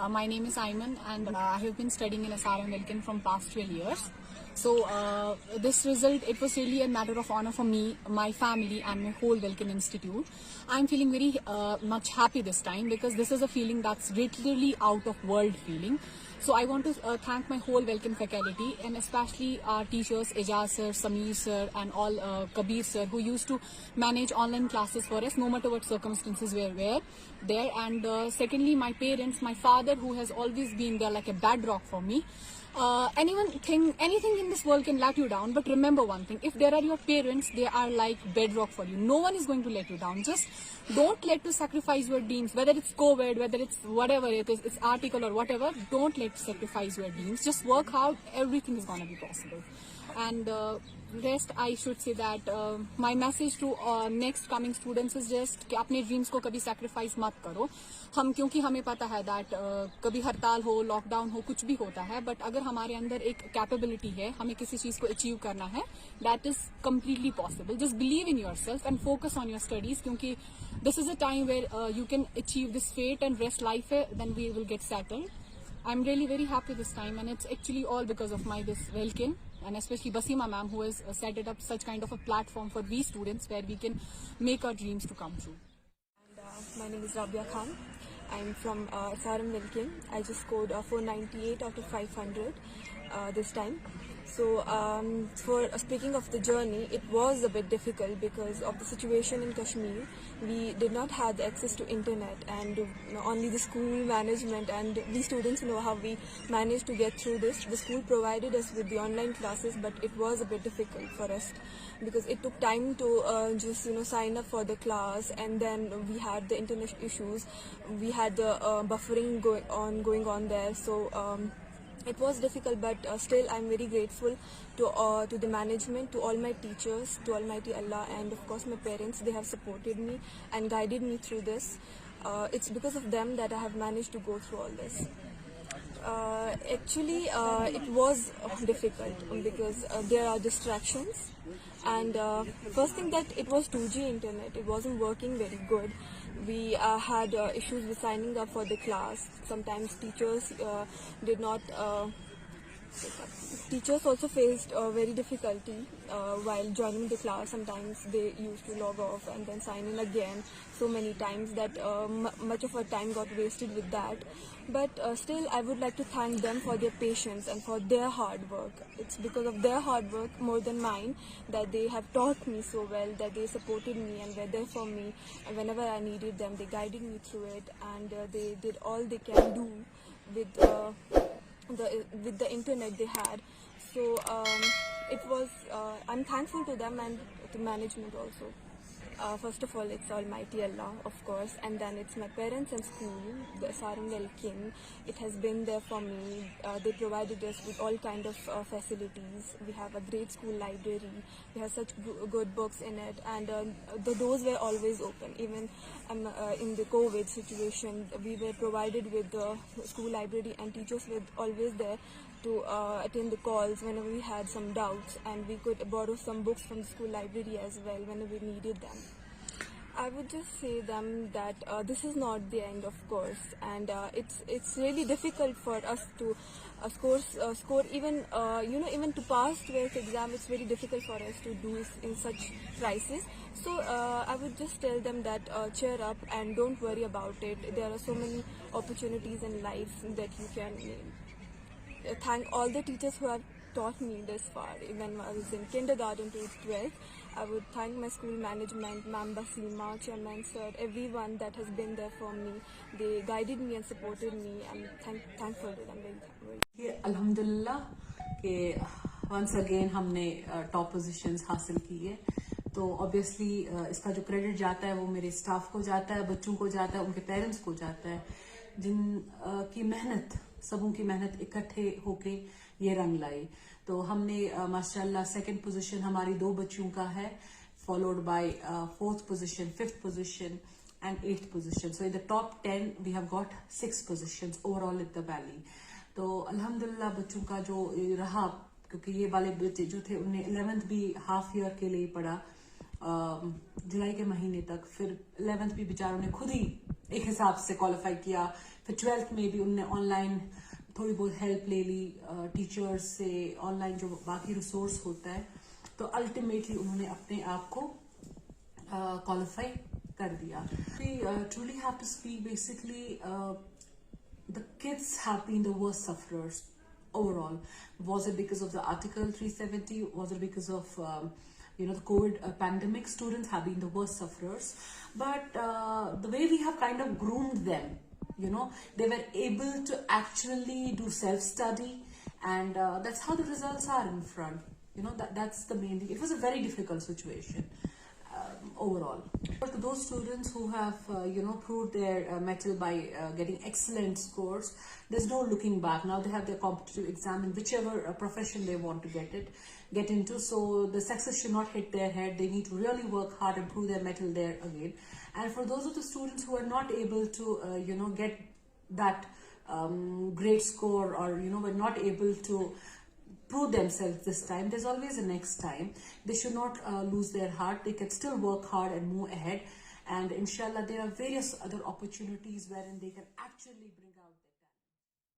My name is Ayman, and I have been studying in SRM Wilkin from past 12 years. So this result, it was really a matter of honor for me, my family, and my whole Wilkin Institute. I'm feeling very much happy this time because this is a feeling that's literally out of world feeling. So I want to thank my whole Wilkin faculty and especially our teachers, Ejaz sir, Sameer sir, and all Kabir sir, who used to manage online classes for us no matter what circumstances were there. And secondly, my parents, my father, who has always been there like a bedrock for me. Anything in this world can let you down, but remember one thing: if there are your parents, they are like bedrock for you. No one is going to let you down. Just don't let to sacrifice your dreams, whether it's COVID, whether it's whatever it is, it's article or whatever. Don't let to sacrifice your dreams. Just work hard. Everything is gonna be possible. And rest, I should say that my message to next coming students is just कि अपने dreams को कभी sacrifice मत करो. क्योंकि हमें पता है that कभी हड़ताल हो, लॉकडाउन हो, कुछ भी होता है, but अगर हमारे अंदर एक कैपेबिलिटी है, हमें किसी चीज को अचीव करना है, that is completely possible. Just believe in yourself and focus on your studies, क्योंकि this is a time where you can achieve this fate and rest life है, then we will get settled. I'm really very happy this time, and it's actually all because of this Wilkin, and especially Basima ma'am, who has set it up such kind of a platform for we students where we can make our dreams to come true. And my name is Rabia Khan. I'm from SRM Wilkin. I just scored 498 out of 500 this time. So for speaking of the journey, it was a bit difficult because of the situation in Kashmir. We did not have the access to internet, and only the school management and we students know how we managed to get through this. The school provided us with the online classes, but it was a bit difficult for us because it took time to just sign up for the class, and then we had the internet issues. We had the buffering going on there. So it was difficult, but still I'm very grateful to the management, to all my teachers, to Almighty Allah, and of course my parents. They have supported me and guided me through this. It's because of them that I have managed to go through all this. Actually, it was difficult because there are distractions, and first thing that it was 2G internet. It wasn't working very good. We had issues with signing up for the class. Sometimes teachers did not. Teachers also faced very difficulty while joining the class. Sometimes they used to log off and then sign in again so many times that much of our time got wasted with that. But still, I would like to thank them for their patience and for their hard work. It's because of their hard work more than mine that they have taught me so well, that they supported me and were there for me. And whenever I needed them, they guided me through it, and they did all they can do with the internet they had. So it was I'm thankful to them and to management also. First of all, it's Almighty Allah, of course, and then it's my parents and school, the SRM Wilkin. It has been there for me. They provided us with all kind of facilities. We have a great school library. We have such good books in it, and the doors were always open. Even in the COVID situation, we were provided with the school library, and teachers were always there to attend the calls whenever we had some doubts, and we could borrow some books from the school library as well whenever we needed them. I would just say them that this is not the end, of course, and it's really difficult for us to score even even to pass 12th exam. It's very difficult for us to do in such crisis. So I would just tell them that cheer up and don't worry about it. There are so many opportunities in life that you can thank all the teachers who have taught me this far. Even I was in kindergarten to 12th, I would thank my school management, Ma'am Basima, Chairman Sir, everyone that has been there for me. They guided me and supported me. I'm thankful to them. Very thankful. Alhamdulillah कि once again हमने top positions हासिल की है. तो obviously इसका जो credit जाता है वो मेरे staff को जाता है, बच्चों को जाता है, उनके parents को जाता है, जिन की मेहनत, सबों की मेहनत इकट्ठे होके ये रंग लाई. तो हमने माशाल्लाह सेकंड पोजीशन हमारी 2 बच्चियों का है, followed by 4th position, 5th position and 8th position. So in the top 10 we have got 6 positions overall in the valley. तो अल्हम्दुलिल्लाह बच्चों का जो रहा, क्योंकि ये वाले बच्चे जो थे उन्हें 11th भी हाफ ईयर के लिए पढ़ा जुलाई के महीने तक. फिर 11th भी बेचारों ने खुद ही एक हिसाब से क्वालिफाई किया फिर 12th में भी उनने ऑनलाइन थोड़ी बहुत हेल्प ले ली टीचर्स से, ऑनलाइन जो बाकी रिसोर्स होता है, तो अल्टीमेटली उन्होंने अपने आप को क्वालिफाई कर दिया. We truly have to speak basically the kids have been the worst sufferers overall. Was it because of the Article 370? Was it because of the COVID pandemic? Students have been the worst sufferers. But the way we have kind of groomed them, they were able to actually do self-study, and that's how the results are in front. That's the main thing. It was a very difficult situation. Overall, but to those students who have proved their mettle by getting excellent scores, there's no looking back. Now they have their competitive exam in whichever profession they want to get into, so the success should not hit their head. They need to really work hard and prove their mettle there again. And for those of the students who are not able to get that great score, or were not able to prove themselves this time, there's always a next time. They should not lose their heart. They can still work hard and move ahead, and inshallah there are various other opportunities wherein they can actually bring